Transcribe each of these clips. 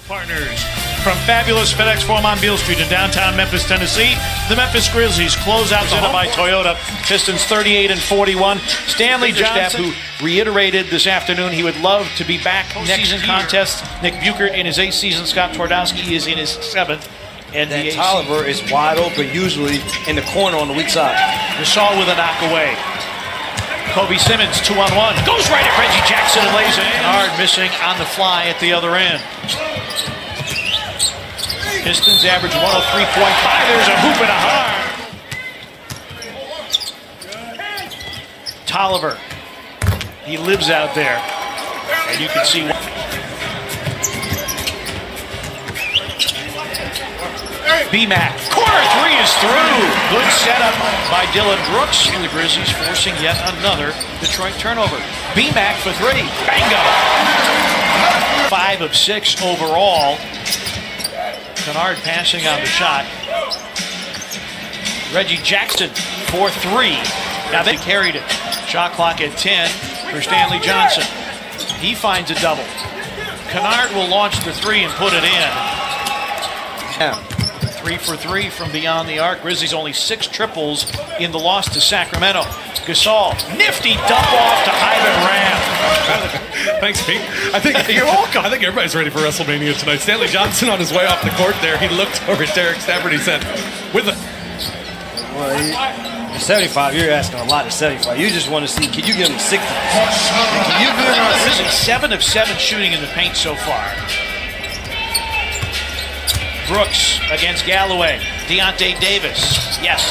Partners from fabulous FedEx Forum on Beale Street in downtown Memphis, Tennessee. The Memphis Grizzlies close out presented by Toyota. Pistons 38-41. Stanley Johnson, who reiterated this afternoon he would love to be back next season contest. Nick Buchert in his 8th season. Scott Twardowski is in his 7th. And Tolliver is wide open, usually in the corner on the weak side. Gasol with a knock away. Kobe Simmons 2-on-1. Goes right at Reggie Jackson and lays it in. Hard missing on the fly at the other end. Pistons average 103.5. There's a hoop and a hard. Tolliver. He lives out there. And you can see B-Mac. Corner three is through. Good setup by Dylan Brooks. And the Grizzlies forcing yet another Detroit turnover. B-Mac for three. Bango. 5 of 6 overall. Kennard passing on the shot. Reggie Jackson for 3. Now they carried it. Shot clock at 10 for Stanley Johnson. He finds a double. Kennard will launch the 3 and put it in. Yeah. 3 for 3 from beyond the arc. Grizzlies only 6 triples in the loss to Sacramento. Gasol, nifty dump off to Ivan Rabb. Thanks, Pete. You're welcome. I think everybody's ready for WrestleMania tonight. Stanley Johnson on his way off the court there. He looked over at Derek Stafford. He said, with a... Well, 75, you're asking a lot of 75. You just want to see, can you give him 60? Can you give him Grizzlies 7 of 7 shooting in the paint so far. Brooks against Galloway. Deontay Davis. Yes.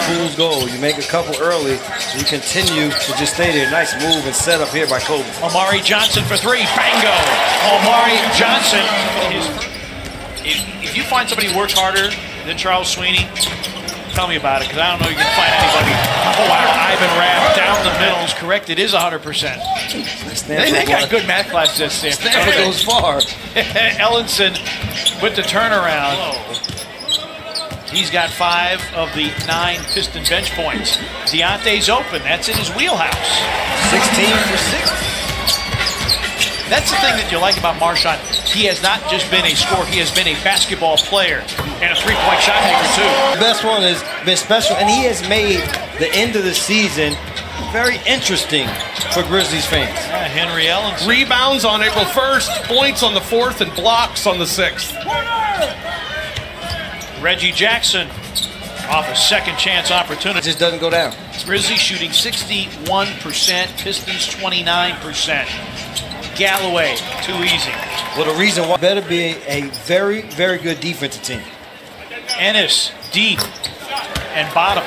Fool's goal. You make a couple early, you continue to just stay there. Nice move and set up here by Kobe. Omari Johnson for 3. Bango. Omari Johnson. If you find somebody who works harder than Charles Sweeney, tell me about it, because I don't know you can find anybody. Oh, wow. Ivan Rabb down the middle is correct. It is 100%. They got good math classes at Stanford. Stanford goes far. Ellenson with the turnaround. He's got 5 of the 9 Piston bench points. Deontay's open. That's in his wheelhouse. 16 for 6. That's the thing that you like about Marchand. He has not just been a scorer, he has been a basketball player and a three-point shot maker too. The best one has been special, and he has made the end of the season very interesting for Grizzlies fans. Henry Ellenson. Rebounds on April 1st, points on the 4th, and blocks on the 6th. Reggie Jackson off a second chance opportunity. It just doesn't go down. Grizzlies shooting 61%, Pistons 29%. Galloway, too easy. Well, the reason why better be a very, very good defensive team. Ennis, deep, and bottom.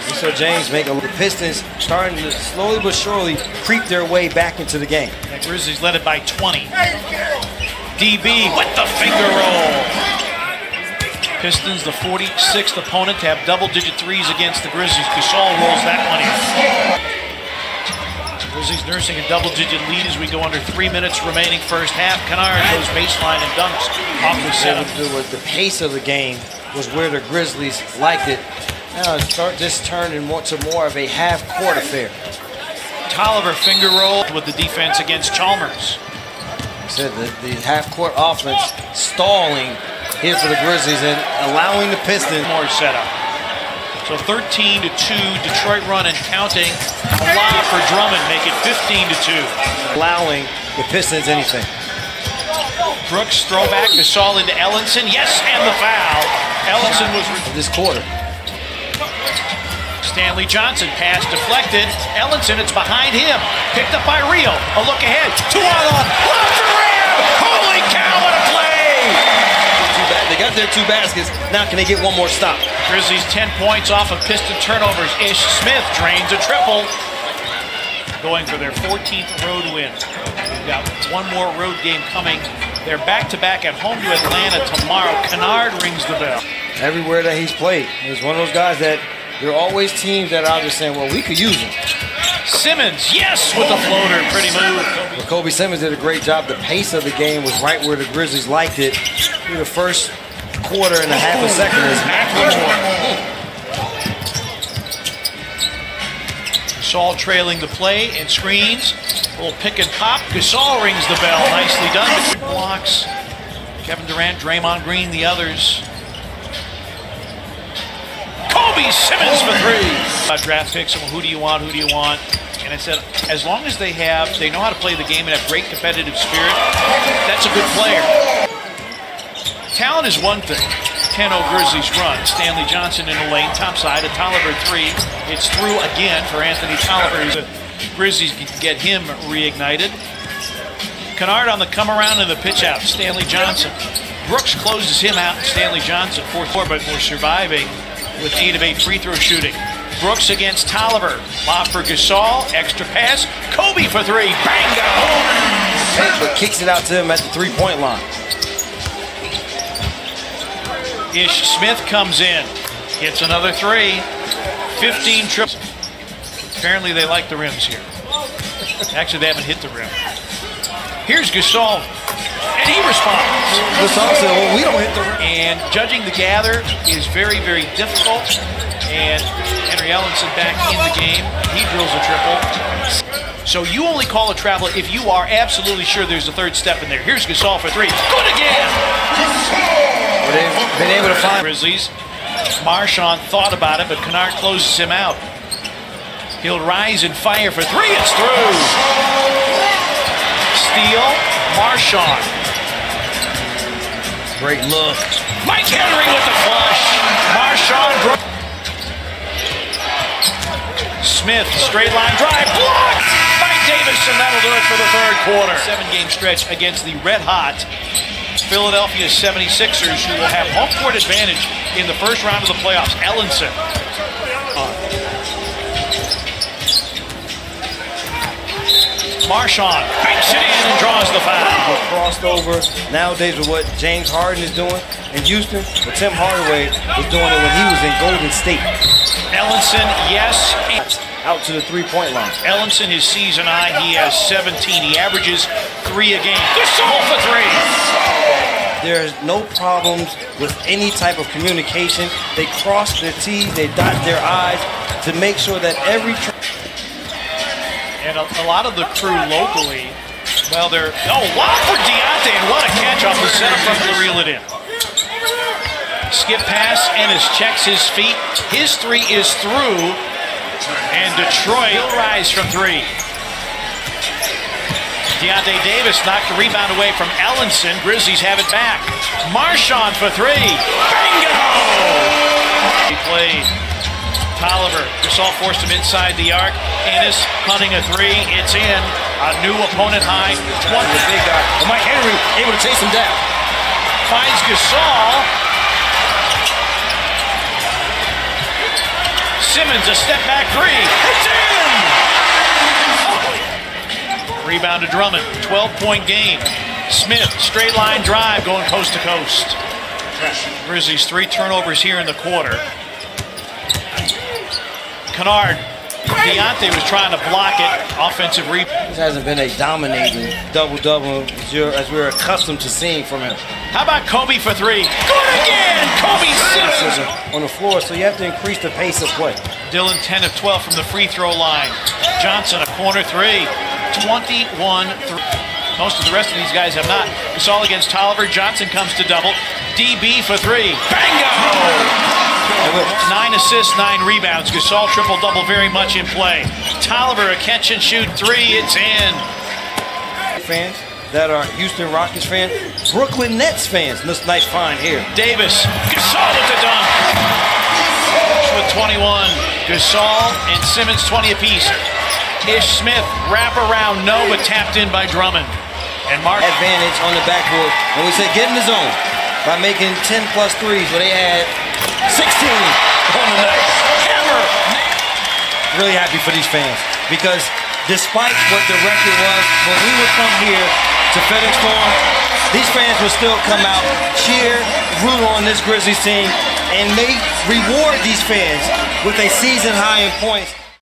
We saw James make the Pistons starting to slowly but surely creep their way back into the game. The Grizzlies led it by 20. DB with the finger roll. Pistons, the 46th opponent, to have double-digit threes against the Grizzlies. Gasol rolls that one in. Grizzlies nursing a double-digit lead as we go under 3 minutes remaining first half. Kennard goes baseline and dunks off the setup. The pace of the game was where the Grizzlies liked it. Now this turned into more of a half-court affair. Tolliver finger roll with the defense against Chalmers. I said the half-court offense stalling here for the Grizzlies and allowing the Pistons more setup. So 13-2, Detroit run and counting. A lob for Drummond, make it 15-2. Allowing the Pistons anything. Brooks throwback, Gasol into Ellenson. Yes, and the foul. Ellenson was this quarter. Stanley Johnson, pass deflected. Ellenson, it's behind him. Picked up by Rio. A look ahead. 2-on-1. Lob for Rabb! Holy cow, what a play! They got their 2 baskets. Now can they get one more stop? Grizzlies 10 points off of Piston turnovers. Ish Smith drains a triple. Going for their 14th road win. We've got one more road game coming. They're back-to-back at home to Atlanta tomorrow. Kennard rings the bell. Everywhere that he's played, he's one of those guys that there are always teams that are just saying, well, we could use him. Simmons, yes, with the floater. Pretty move. Well, Kobe Simmons did a great job. The pace of the game was right where the Grizzlies liked it. Through the first quarter and a half a second is Gasol Gasol trailing the play and screens. A little pick and pop. Gasol rings the bell. Nicely done. Blocks. Kevin Durant, Draymond Green, the others. Kobe Simmons for three. Draft picks. Who do you want? Who do you want? And I said, as long as they know how to play the game and have great competitive spirit, that's a good player. Talent is one thing. 10-0 Grizzlies run. Stanley Johnson in the lane, top side, a Tolliver three. It's through again for Anthony Tolliver. The Grizzlies can get him reignited. Kennard on the come around and the pitch out. Stanley Johnson. Brooks closes him out. Stanley Johnson, 4-4, but we're surviving with 8 of 8 free throw shooting. Brooks against Tolliver. Lob for Gasol. Extra pass. Kobe for three. Bango! But kicks it out to him at the three-point line. Ish Smith comes in. Hits another three. 15 triples. Apparently they like the rims here. Actually, they haven't hit the rim. Here's Gasol. And he responds. Gasol said, well, we don't hit the rim. And judging the gather is very, very difficult. And Henry Ellenson back in the game. He drills a triple. So you only call a travel if you are absolutely sure there's a third step in there. Here's Gasol for three. Good again! They've been able to find Grizzlies. Marchand thought about it, but Kennard closes him out. He'll rise and fire for three. It's through. Steal. Marchand. Great look. Mike Henry with the flush. Marchand. Smith, straight line drive, blocked by Davis, and that'll do it for the third quarter. 7-game stretch against the red-hot Philadelphia 76ers, who will have home court advantage in the first round of the playoffs. Ellenson. Marchand banks it in and draws the foul. Crossed over nowadays with what James Harden is doing in Houston, but Tim Hardaway was doing it when he was in Golden State. Ellenson, yes. Out to the three-point line. Ellenson, his season high, he has 17. He averages 3 a game. Gasol for three. There's no problems with any type of communication. They cross their T's, they dot their I's to make sure that every... And a lot of the crew locally, well, they're... Oh, lob for Deontay, and what a catch off the center front to reel it in. Skip pass, Ennis checks his feet. His three is through, and Detroit will rise from three. Deontay Davis knocked the rebound away from Ellenson. Grizzlies have it back. Marchand for three. Bingo! He played. Tolliver. Gasol forced him inside the arc. Ennis hunting a three. It's in. A new opponent high. 20. The big guy. And Mike Henry able to chase him down. Finds Gasol. Simmons, a step back three. It's in! Rebound to Drummond. 12-point game. Smith, straight line drive going coast to coast. Grizzlies 3 turnovers here in the quarter. Kennard. Deontay was trying to block it. Offensive rebound. This hasn't been a dominating double-double as we're accustomed to seeing from him. How about Kobe for three? Good again! Kobe Simmons on the floor, so you have to increase the pace of play. Dillon 10 of 12 from the free throw line. Johnson, a corner three. 21-3. Most of the rest of these guys have not. Gasol against Tolliver. Johnson comes to double. DB for three. Bango! 9 assists, 9 rebounds. Gasol triple-double very much in play. Tolliver, a catch and shoot three. It's in. Fans that are Houston Rockets fans, Brooklyn Nets fans. This nice find here. Davis, Gasol with the dunk. With 21, Gasol and Simmons 20 apiece. Ish Smith, wrap around, no, but tapped in by Drummond. And Mark advantage on the backboard. And we said get in the zone by making 10+ threes where they had 16 on the night. Hammer. Really happy for these fans because despite what the record was, when we would come here to FedEx Forum, these fans will still come out, cheer, root on this Grizzlies team, and may reward these fans with a season high in points.